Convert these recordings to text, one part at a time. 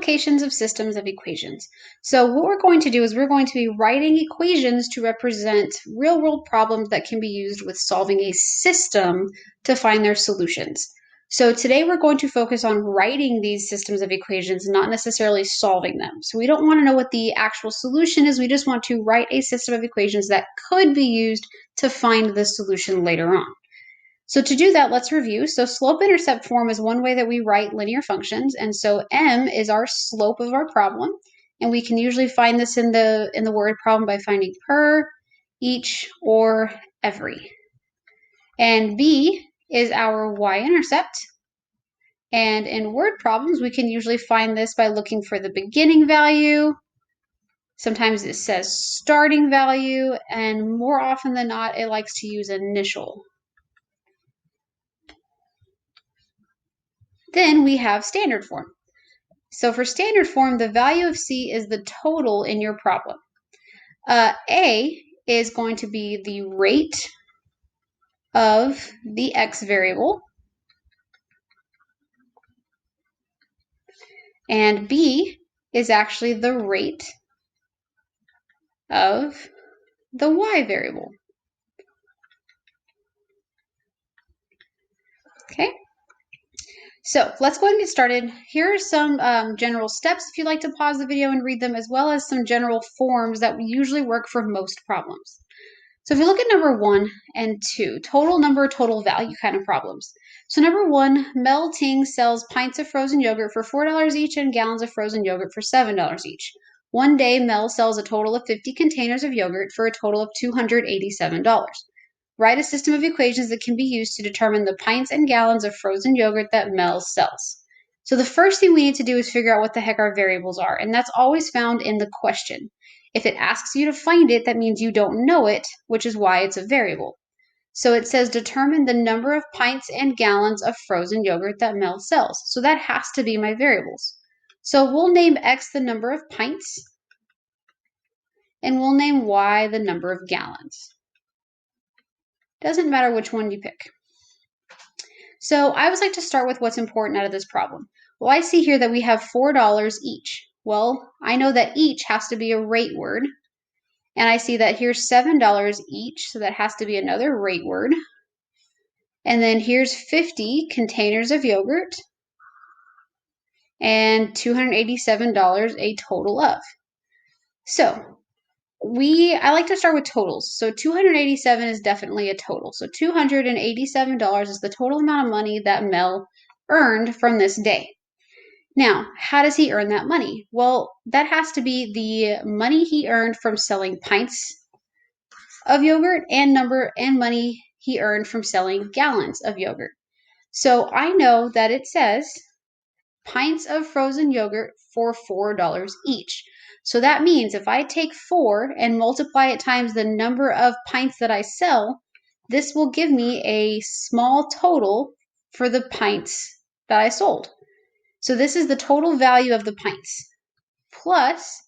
Applications of systems of equations. So what we're going to do is we're going to be writing equations to represent real-world problems that can be used with solving a system to find their solutions. So today we're going to focus on writing these systems of equations, not necessarily solving them. So we don't want to know what the actual solution is. We just want to write a system of equations that could be used to find the solution later on. So to do that, let's review. So slope-intercept form is one way that we write linear functions. And so m is our slope of our problem. And we can usually find this in the word problem by finding per, each, or every. And b is our y-intercept. And in word problems, we can usually find this by looking for the beginning value. Sometimes it says starting value, and more often than not, it likes to use initial. Then we have standard form. So for standard form, the value of C is the total in your problem. A is going to be the rate of the X variable. And B is actually the rate of the Y variable. Okay. So let's go ahead and get started. Here are some general steps if you'd like to pause the video and read them, as well as some general forms that usually work for most problems. So if you look at number 1 and 2, total number, total value kind of problems. So number 1, Mel Ting sells pints of frozen yogurt for $4 each and gallons of frozen yogurt for $7 each. One day, Mel sells a total of 50 containers of yogurt for a total of $287. Write a system of equations that can be used to determine the pints and gallons of frozen yogurt that Mel sells. So the first thing we need to do is figure out what the heck our variables are, and that's always found in the question. If it asks you to find it, that means you don't know it, which is why it's a variable. So it says determine the number of pints and gallons of frozen yogurt that Mel sells. So that has to be my variables. So we'll name X the number of pints, and we'll name Y the number of gallons. Doesn't matter which one you pick. So I always like to start with what's important out of this problem. Well, I see here that we have $4 each. Well, I know that each has to be a rate word. And I see that here's $7 each, so that has to be another rate word. And then here's 50 containers of yogurt and $287 a total of. So I like to start with totals. So 287 is definitely a total. So $287 is the total amount of money that Mel earned from this day. Now, how does he earn that money? Well, that has to be the money he earned from selling pints of yogurt and money he earned from selling gallons of yogurt. So I know that it says pints of frozen yogurt for $4 each. So that means if I take 4 and multiply it times the number of pints that I sell, this will give me a small total for the pints that I sold. So this is the total value of the pints. Plus,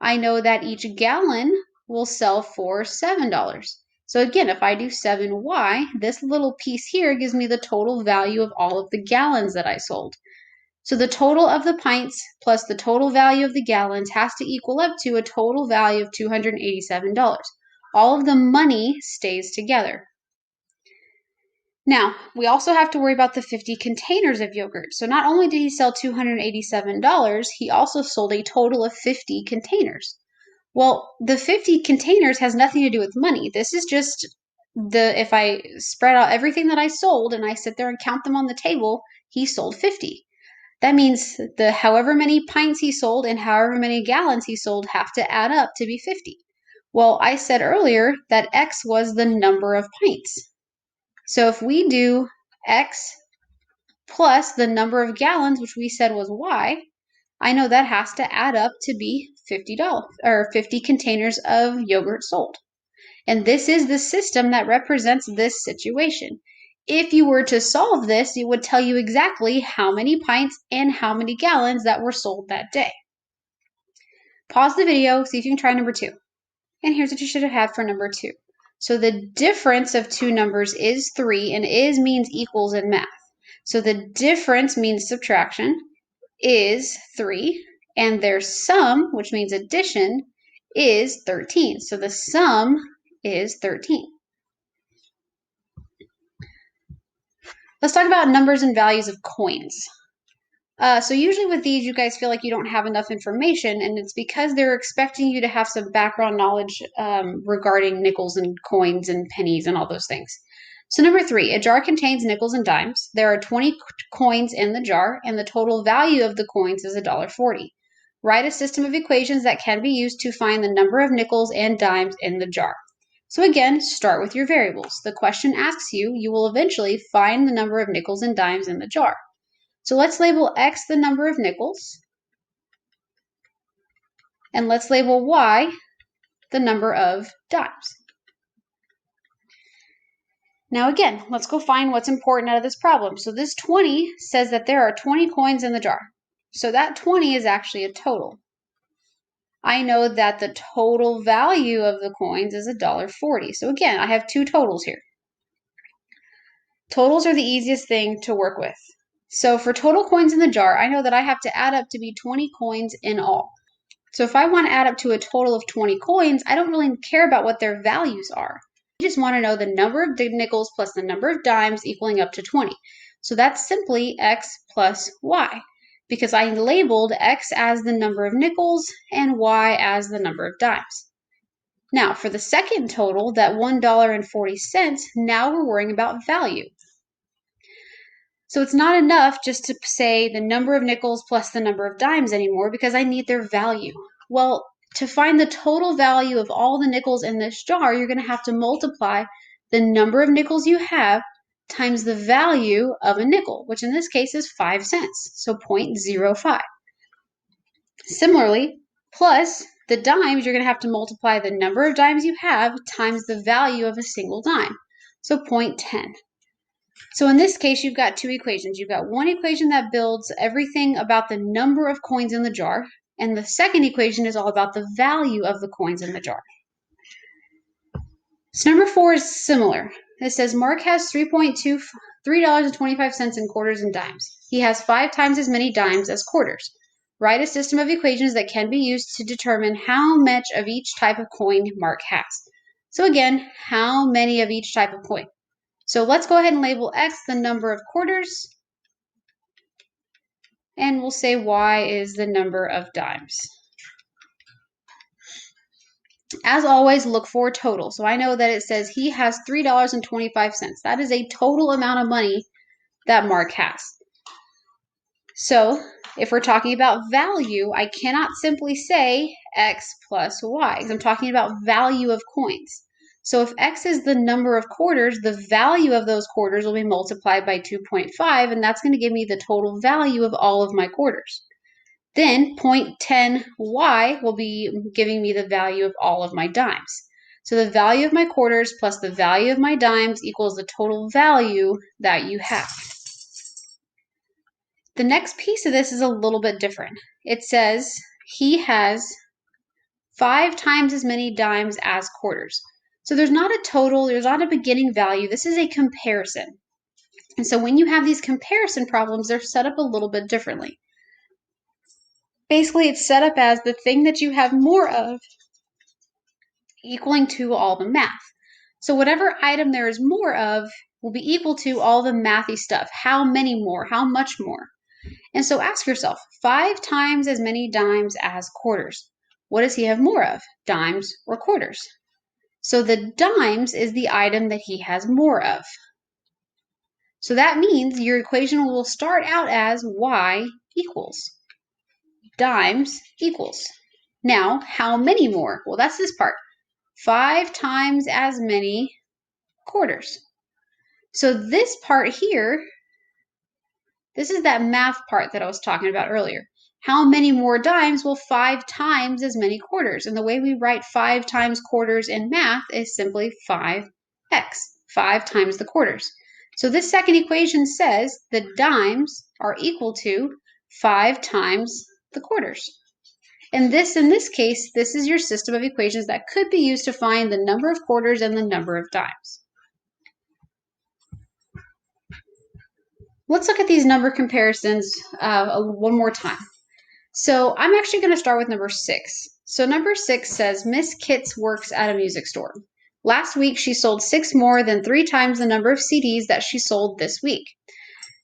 I know that each gallon will sell for $7. So again, if I do 7y, this little piece here gives me the total value of all of the gallons that I sold. So the total of the pints plus the total value of the gallons has to equal up to a total value of $287. All of the money stays together. Now, we also have to worry about the 50 containers of yogurt. So not only did he sell $287, he also sold a total of 50 containers. Well, the 50 containers has nothing to do with money. This is just if I spread out everything that I sold and I sit there and count them on the table, he sold 50. That means the however many pints he sold and however many gallons he sold have to add up to be 50. Well, I said earlier that X was the number of pints. So if we do X plus the number of gallons, which we said was Y, I know that has to add up to be $50 or 50 containers of yogurt sold. And this is the system that represents this situation. If you were to solve this, it would tell you exactly how many pints and how many gallons that were sold that day. Pause the video, see if you can try number 2. And here's what you should have had for number 2. So the difference of two numbers is 3, and is means equals in math. So the difference means subtraction is 3, and their sum, which means addition, is 13. So the sum is 13. Let's talk about numbers and values of coins. So usually with these, you guys feel like you don't have enough information, and it's because they're expecting you to have some background knowledge regarding nickels and coins and pennies and all those things. So number 3, a jar contains nickels and dimes. There are 20 coins in the jar, and the total value of the coins is $1.40. Write a system of equations that can be used to find the number of nickels and dimes in the jar. So again, start with your variables. The question asks you, you will eventually find the number of nickels and dimes in the jar. So let's label X the number of nickels, and let's label Y the number of dimes. Now again, let's go find what's important out of this problem. So this 20 says that there are 20 coins in the jar. So that 20 is actually a total. I know that the total value of the coins is $1.40. So again, I have two totals here. Totals are the easiest thing to work with. So for total coins in the jar, I know that I have to add up to be 20 coins in all. So if I want to add up to a total of 20 coins, I don't really care about what their values are. I just want to know the number of nickels plus the number of dimes equaling up to 20. So that's simply X plus Y, because I labeled X as the number of nickels and Y as the number of dimes. Now for the second total, that $1.40, now we're worrying about value. So it's not enough just to say the number of nickels plus the number of dimes anymore, because I need their value. Well, to find the total value of all the nickels in this jar, you're going to have to multiply the number of nickels you have times the value of a nickel, which in this case is 5 cents, so 0.05. Similarly, plus the dimes, you're going to have to multiply the number of dimes you have times the value of a single dime, so 0.10. So in this case, you've got two equations. You've got one equation that builds everything about the number of coins in the jar, and the second equation is all about the value of the coins in the jar. So number 4 is similar. It says Mark has $3.25 in quarters and dimes. He has 5 times as many dimes as quarters. Write a system of equations that can be used to determine how much of each type of coin Mark has. So again, how many of each type of coin? So let's go ahead and label X the number of quarters, and we'll say Y is the number of dimes. As always, look for a total. So I know that it says he has $3.25. That is a total amount of money that Mark has. So if we're talking about value, I cannot simply say X plus Y, because I'm talking about value of coins. So if X is the number of quarters, the value of those quarters will be multiplied by 2.5, and that's going to give me the total value of all of my quarters. Then 0.10Y will be giving me the value of all of my dimes. So the value of my quarters plus the value of my dimes equals the total value that you have. The next piece of this is a little bit different. It says he has 5 times as many dimes as quarters. So there's not a total, there's not a beginning value. This is a comparison. And so when you have these comparison problems, they're set up a little bit differently. Basically, it's set up as the thing that you have more of equaling to all the math. So whatever item there is more of will be equal to all the mathy stuff. How many more? How much more? And so ask yourself, 5 times as many dimes as quarters. What does he have more of, dimes or quarters? So the dimes is the item that he has more of. So that means your equation will start out as Y equals dimes equals. Now, how many more? Well, that's this part. 5 times as many quarters. So this part here, this is that math part that I was talking about earlier. How many more dimes? Well, 5 times as many quarters. And the way we write 5 times quarters in math is simply 5x, 5 times the quarters. So this second equation says the dimes are equal to 5 times the quarters. And this, in this case, this is your system of equations that could be used to find the number of quarters and the number of dimes. Let's look at these number comparisons one more time. So I'm actually going to start with number 6. So number 6 says Miss Kitts works at a music store. Last week she sold 6 more than 3 times the number of CDs that she sold this week.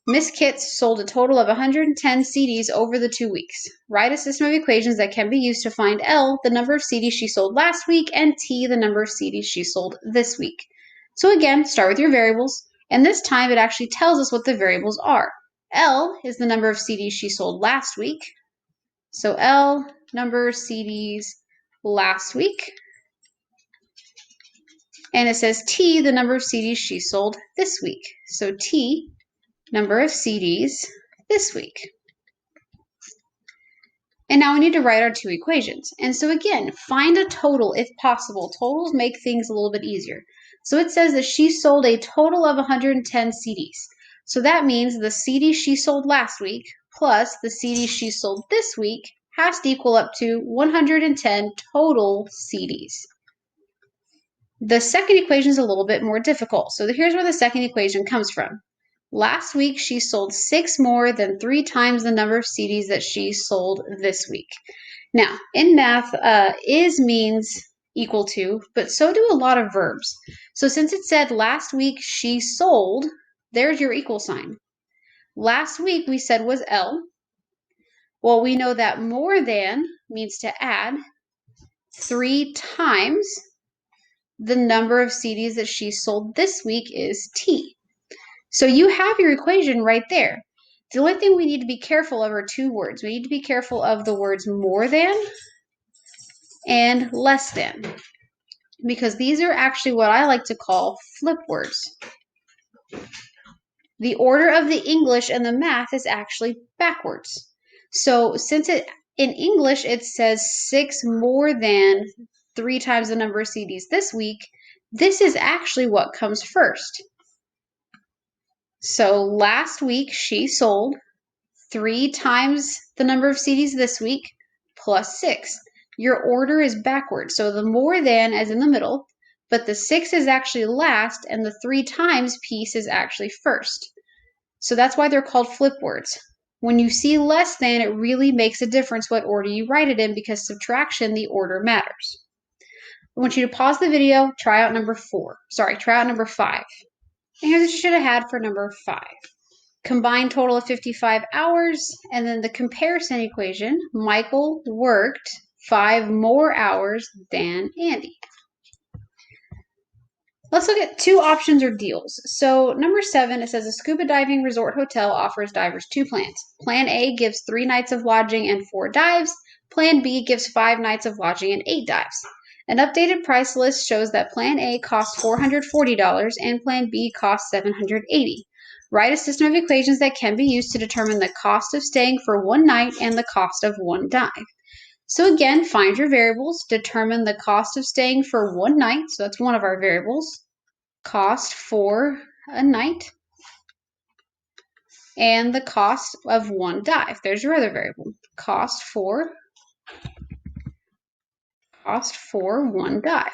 Miss Kitts sold a total of 110 CDs over the 2 weeks. Write a system of equations that can be used to find L, the number of CDs she sold last week, and T, the number of CDs she sold this week. So again, start with your variables, and this time it actually tells us what the variables are. L is the number of CDs she sold last week. So L, number of CDs last week. And it says T, the number of CDs she sold this week. So T, number of CDs this week. And now we need to write our 2 equations. And so again, find a total if possible. Totals make things a little bit easier. So it says that she sold a total of 110 CDs. So that means the CDs she sold last week plus the CDs she sold this week has to equal up to 110 total CDs. The second equation is a little bit more difficult. So here's where the second equation comes from. Last week, she sold 6 more than 3 times the number of CDs that she sold this week. Now, in math, is means equal to, but so do a lot of verbs. So since it said last week she sold, there's your equal sign. Last week we said was L. Well, we know that more than means to add 3 times the number of CDs that she sold this week is T. So you have your equation right there. The only thing we need to be careful of are 2 words. We need to be careful of the words more than and less than, because these are actually what I like to call flip words. The order of the English and the math is actually backwards. So since in English it says 6 more than 3 times the number of CDs this week, this is actually what comes first. So last week she sold 3 times the number of CDs this week plus 6. Your order is backwards. So the more than is in the middle, but the 6 is actually last and the 3 times piece is actually first. So that's why they're called flip words. When you see less than, it really makes a difference what order you write it in, because subtraction, the order matters. I want you to pause the video, try out number 5. And here's what you should have had for number 5. Combined total of 55 hours, and then the comparison equation, Michael worked 5 more hours than Andy. Let's look at 2 options or deals. So number 7, it says a scuba diving resort hotel offers divers 2 plans. Plan A gives 3 nights of lodging and 4 dives. Plan B gives 5 nights of lodging and 8 dives. An updated price list shows that Plan A costs $440 and Plan B costs $780. Write a system of equations that can be used to determine the cost of staying for 1 night and the cost of 1 dive. So again, find your variables, determine the cost of staying for 1 night, so that's one of our variables, cost for a night, and the cost of 1 dive. There's your other variable, cost for 1 dive.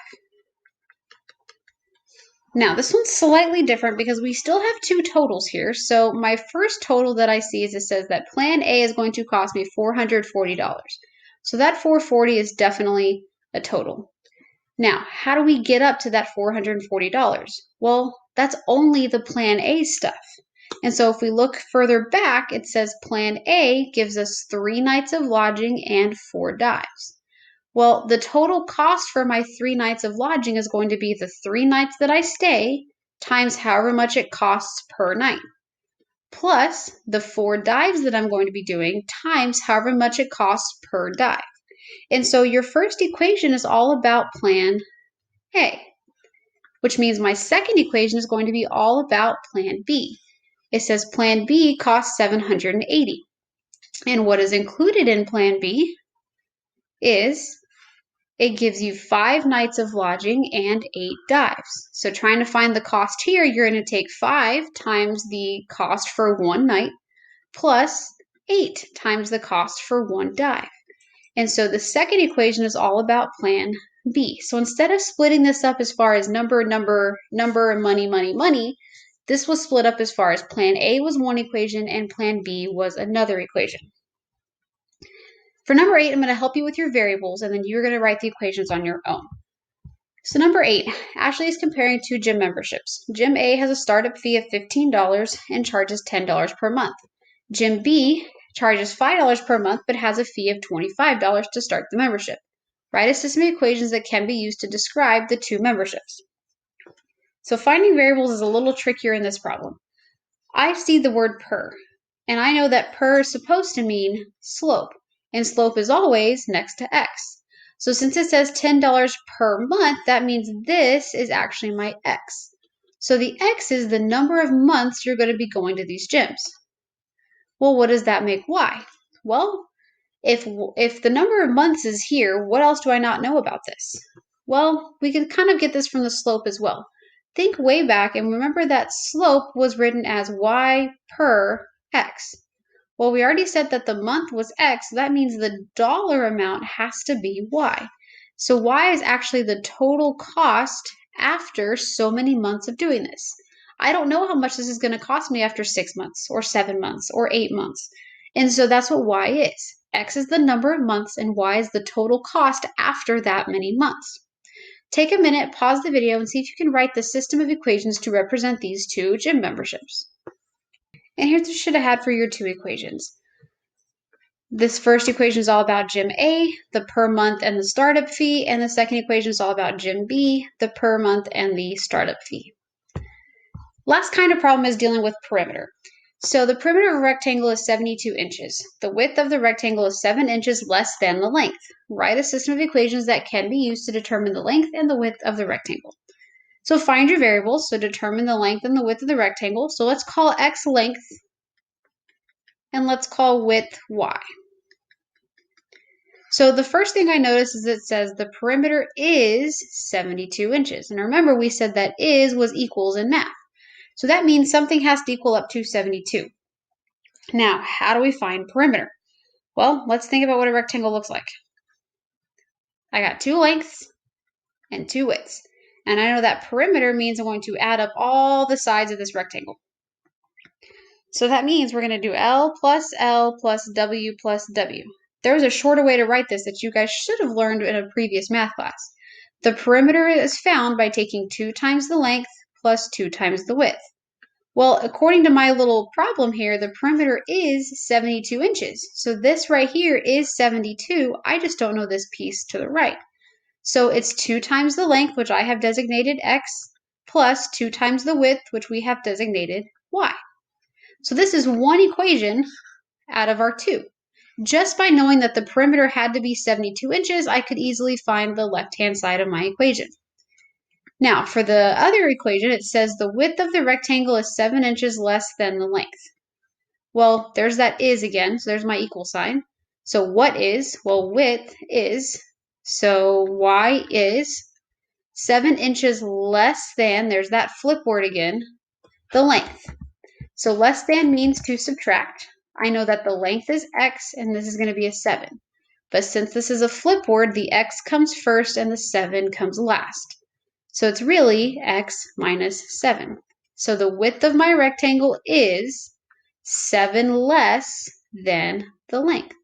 Now, this one's slightly different because we still have 2 totals here. So my first total that I see is it says that Plan A is going to cost me $440. So that $440 is definitely a total. Now, how do we get up to that $440? Well, that's only the Plan A stuff. And so if we look further back, it says Plan A gives us 3 nights of lodging and 4 dives. Well, the total cost for my 3 nights of lodging is going to be the 3 nights that I stay times however much it costs per night, plus the 4 dives that I'm going to be doing times however much it costs per dive. And so your first equation is all about Plan A, which means my second equation is going to be all about Plan B. It says Plan B costs $780. And what is included in Plan B is it gives you 5 nights of lodging and 8 dives. So trying to find the cost here, you're going to take 5 times the cost for 1 night plus 8 times the cost for 1 dive. And so the second equation is all about Plan B. So instead of splitting this up as far as number, money, this was split up as far as Plan A was one equation and Plan B was another equation. For number 8, I'm going to help you with your variables, and then you're going to write the equations on your own. So number 8, Ashley is comparing two gym memberships. Gym A has a startup fee of $15 and charges $10 per month. Gym B charges $5 per month but has a fee of $25 to start the membership. Write a system of equations that can be used to describe the two memberships. So finding variables is a little trickier in this problem. I see the word per, and I know that per is supposed to mean slope, and slope is always next to x. So since it says $10 per month, that means this is actually my x. So the x is the number of months you're going to be going to these gyms. Well, what does that make y? Well, if the number of months is here, what else do I not know about this? Well, we can kind of get this from the slope as well. Think way back and remember that slope was written as y per x. Well, we already said that the month was x, so that means the dollar amount has to be y. So y is actually the total cost after so many months of doing this. I don't know how much this is going to cost me after 6 months or 7 months or 8 months. And so that's what y is. X is the number of months and y is the total cost after that many months. Take a minute, pause the video, and see if you can write the system of equations to represent these two gym memberships. And here's what you should have had for your two equations. This first equation is all about Gym A, the per month and the startup fee, and the second equation is all about Gym B, the per month and the startup fee. Last kind of problem is dealing with perimeter. So the perimeter of a rectangle is 72 inches. The width of the rectangle is 7 inches less than the length. Write a system of equations that can be used to determine the length and the width of the rectangle. So find your variables, so determine the length and the width of the rectangle. So let's call x length, and let's call width y. So the first thing I notice is it says the perimeter is 72 inches. And remember, we said that is was equals in math. So that means something has to equal up to 72. Now, how do we find perimeter? Well, let's think about what a rectangle looks like. I got two lengths and two widths. And I know that perimeter means I'm going to add up all the sides of this rectangle. So that means we're going to do L plus W plus W. There's a shorter way to write this that you guys should have learned in a previous math class. The perimeter is found by taking 2 times the length plus 2 times the width. Well, according to my little problem here, the perimeter is 72 inches. So this right here is 72. I just don't know this piece to the right. So it's 2 times the length, which I have designated x, plus 2 times the width, which we have designated y. So this is one equation out of our two. Just by knowing that the perimeter had to be 72 inches, I could easily find the left-hand side of my equation. Now, for the other equation, it says the width of the rectangle is 7 inches less than the length. Well, there's that is again, so there's my equal sign. So what is? Well, width is, so y is 7 inches less than, there's that flip word again, the length. So less than means to subtract. I know that the length is x, and this is going to be a 7. But since this is a flip word, the x comes first and the 7 comes last. So it's really x minus 7. So the width of my rectangle is 7 less than the length.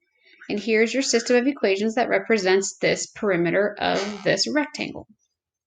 And here's your system of equations that represents this perimeter of this rectangle.